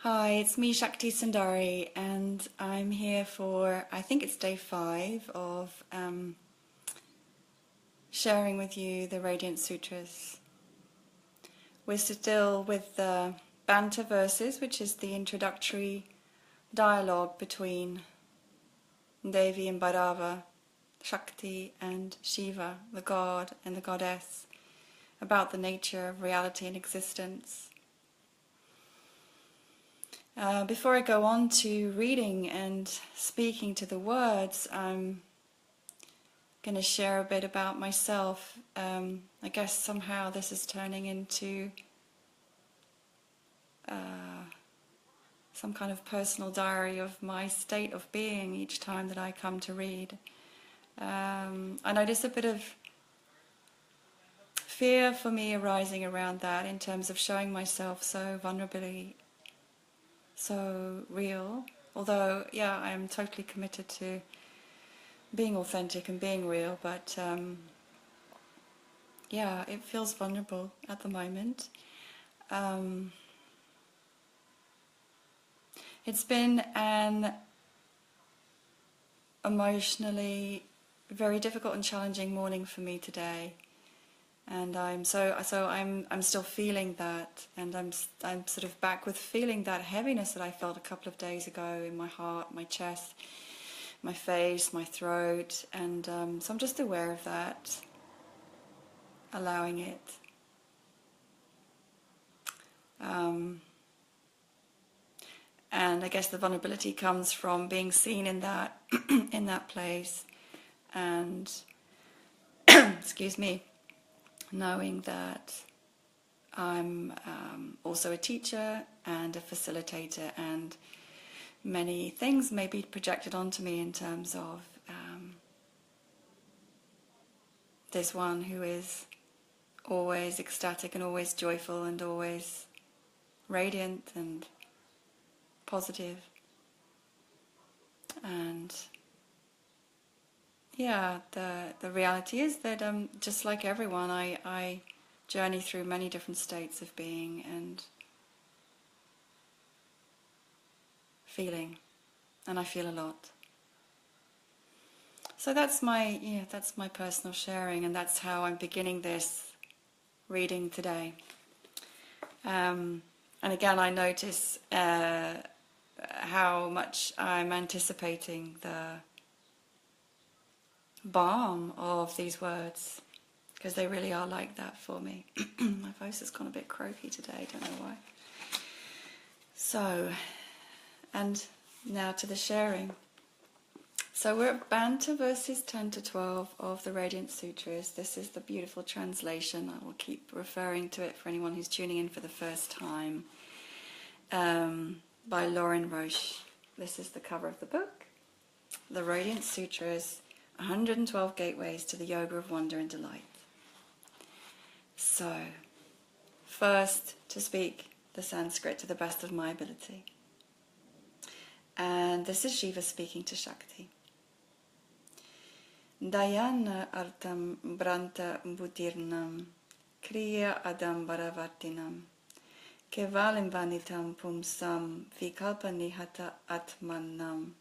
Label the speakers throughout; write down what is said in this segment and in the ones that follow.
Speaker 1: Hi, it's me, Shakti Sundari, and I'm here for, I think it's day 5 of sharing with you the Radiance Sutras. We're still with the Banter verses, which is the introductory dialogue between Devi and Bhairava, Shakti and Shiva, the god and the goddess, about the nature of reality and existence. Before I go on to reading and speaking to the words, I'm going to share a bit about myself. I guess somehow this is turning into some kind of personal diary of my state of being each time that I come to read. I notice a bit of fear for me arising around that in terms of showing myself so vulnerably, so real. Although, yeah, I am totally committed to being authentic and being real, but yeah, it feels vulnerable at the moment. It's been an emotionally very difficult and challenging morning for me today, and I'm still feeling that, and I'm sort of back with feeling that heaviness that I felt a couple of days ago in my heart, my chest, my face, my throat, and so I'm just aware of that, allowing it. And I guess the vulnerability comes from being seen in that in that place, and excuse me, knowing that I'm also a teacher and a facilitator, and many things may be projected onto me in terms of this one who is always ecstatic and always joyful and always radiant and positive. And yeah, the reality is that just like everyone, I journey through many different states of being and feeling, and I feel a lot. So that's my personal sharing, and that's how I'm beginning this reading today. And again, I notice how much I'm anticipating the balm of these words, because they really are like that for me. My voice has gone a bit croaky today, I don't know why. So, and now to the sharing. So we're at Banter verses 10 to 12 of the Radiance Sutras. This is the beautiful translation. I will keep referring to it for anyone who's tuning in for the first time. By Lauren Roche. This is the cover of the book. The Radiance Sutras, 112 Gateways to the Yoga of Wonder and Delight. So, first to speak the Sanskrit to the best of my ability. And this is Shiva speaking to Shakti. Dayana artam branta butirnam kriya adam varavartinam kevalim vanitam pumsam vikalpa nihata atmanam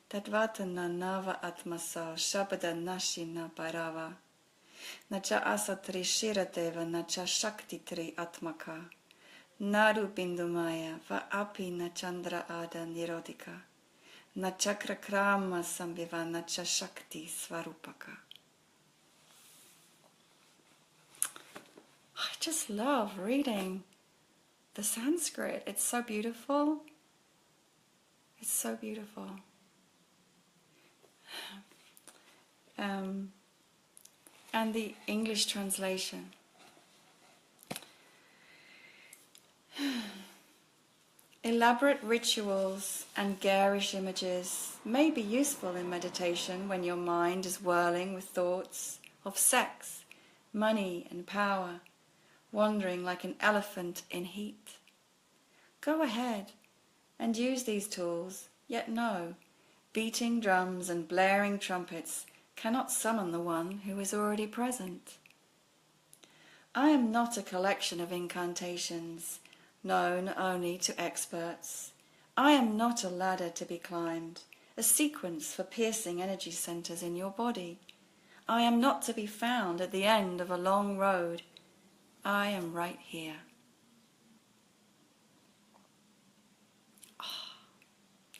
Speaker 1: tadvatana nava atmasa shabada nashina bhairava nacha asatri shiradeva nacha shakti tri atmaka naru bindumaya va api nachandra ada nirodika nachakra krama sambiva nacha shakti svarupaka. I just love reading the Sanskrit. It's so beautiful. It's so beautiful. And the English translation. Elaborate rituals and garish images may be useful in meditation when your mind is whirling with thoughts of sex, money and power, wandering like an elephant in heat. Go ahead and use these tools, yet know, beating drums and blaring trumpets cannot summon the one who is already present. I am not a collection of incantations, known only to experts. I am not a ladder to be climbed, a sequence for piercing energy centers in your body. I am not to be found at the end of a long road. I am right here.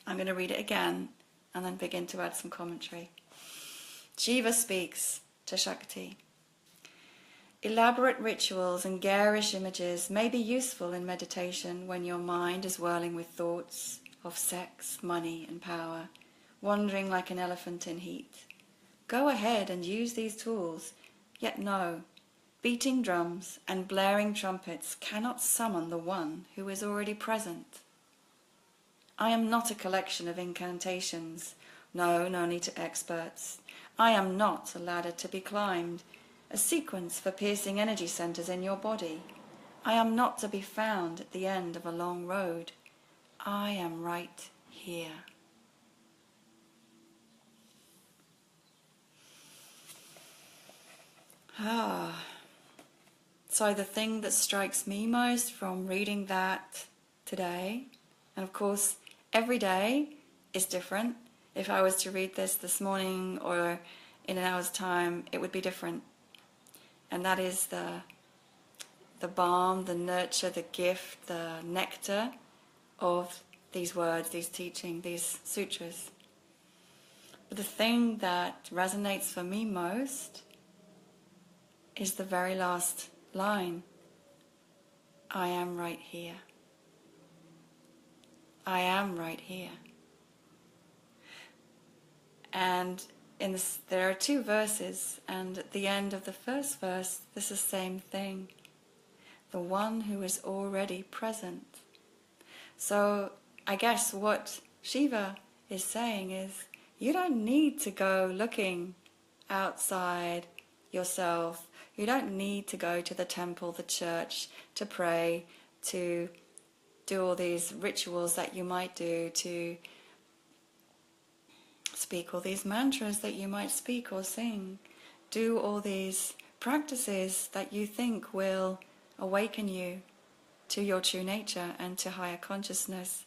Speaker 1: I'm going to read it again and then begin to add some commentary. Shiva speaks to Shakti. Elaborate rituals and garish images may be useful in meditation when your mind is whirling with thoughts of sex, money and power, wandering like an elephant in heat. Go ahead and use these tools, yet no, beating drums and blaring trumpets cannot summon the one who is already present. I am not a collection of incantations, known only to experts. I am not a ladder to be climbed, a sequence for piercing energy centers in your body. I am not to be found at the end of a long road. I am right here. So the thing that strikes me most from reading that today, and of course every day is different. If I was to read this morning or in an hour's time, it would be different. And that is the balm, the nurture, the gift, the nectar of these words, these teachings, these sutras. But the thing that resonates for me most is the very last line. I am right here. I am right here. And there are two verses, and at the end of the first verse, this is the same thing. The one who is already present. So I guess what Shiva is saying is, you don't need to go looking outside yourself. You don't need to go to the temple, the church, to pray, to do all these rituals that you might do, to speak all these mantras that you might speak or sing, do all these practices that you think will awaken you to your true nature and to higher consciousness.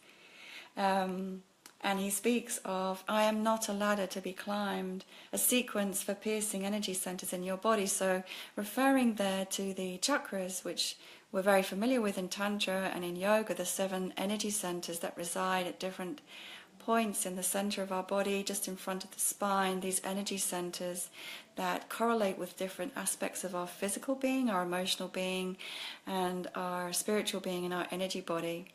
Speaker 1: And he speaks of, I am not a ladder to be climbed, a sequence for piercing energy centers in your body. So referring there to the chakras, which we're very familiar with in Tantra and in yoga, the 7 energy centers that reside at different points in the center of our body, just in front of the spine, these energy centers that correlate with different aspects of our physical being, our emotional being, and our spiritual being and our energy body.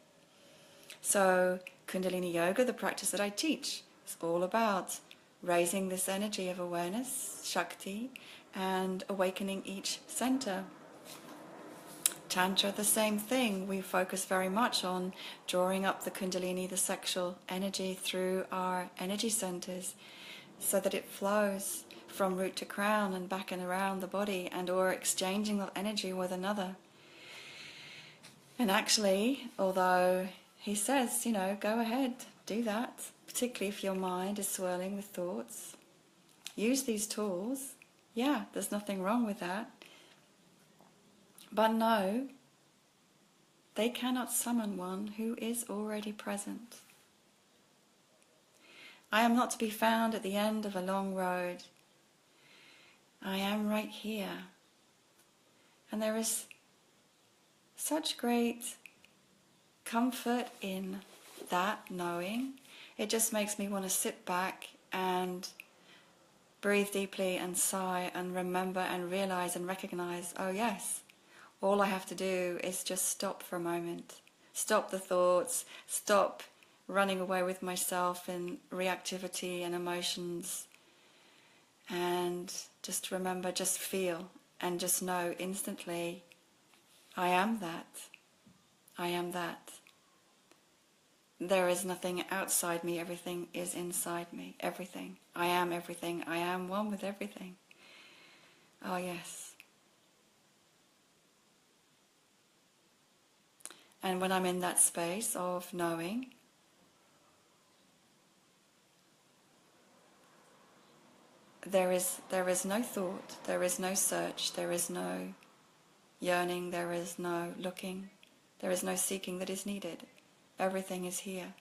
Speaker 1: So Kundalini Yoga, the practice that I teach, is all about raising this energy of awareness, Shakti, and awakening each center. Tantra, the same thing. We focus very much on drawing up the Kundalini, the sexual energy, through our energy centers so that it flows from root to crown and back and around the body, and or exchanging that energy with another. And actually, although he says, go ahead, do that, particularly if your mind is swirling with thoughts. Use these tools. Yeah, there's nothing wrong with that. But no, they cannot summon one who is already present. I am not to be found at the end of a long road. I am right here. And there is such great comfort in that knowing. It just makes me want to sit back and breathe deeply and sigh and remember and realize and recognize, oh yes, all I have to do is just stop for a moment. Stop the thoughts, stop running away with myself in reactivity and emotions, and just remember, just feel, and just know instantly, I am that. I am that. There is nothing outside me, everything is inside me, everything. I am everything, I am one with everything. Oh yes. And when I'm in that space of knowing, there is no thought, there is no search, there is no yearning, there is no looking. There is no seeking that is needed. Everything is here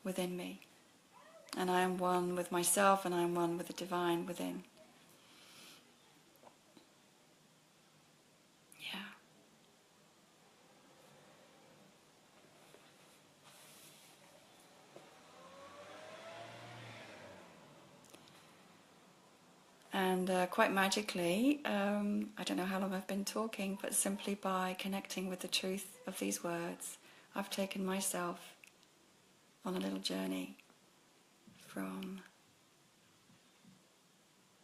Speaker 1: within me. And I am one with myself, and I am one with the divine within. Yeah. And quite magically, I don't know how long I've been talking, but simply by connecting with the truth of these words, I've taken myself on a little journey from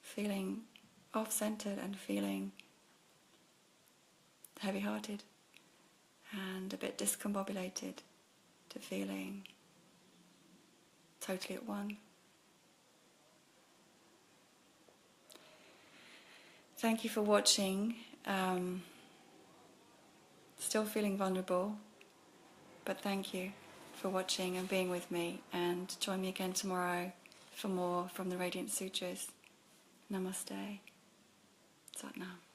Speaker 1: feeling off-centered and feeling heavy-hearted and a bit discombobulated to feeling totally at one. Thank you for watching. Still feeling vulnerable, but thank you for watching and being with me, and join me again tomorrow for more from the Radiance Sutras. Namaste. Sat Nam.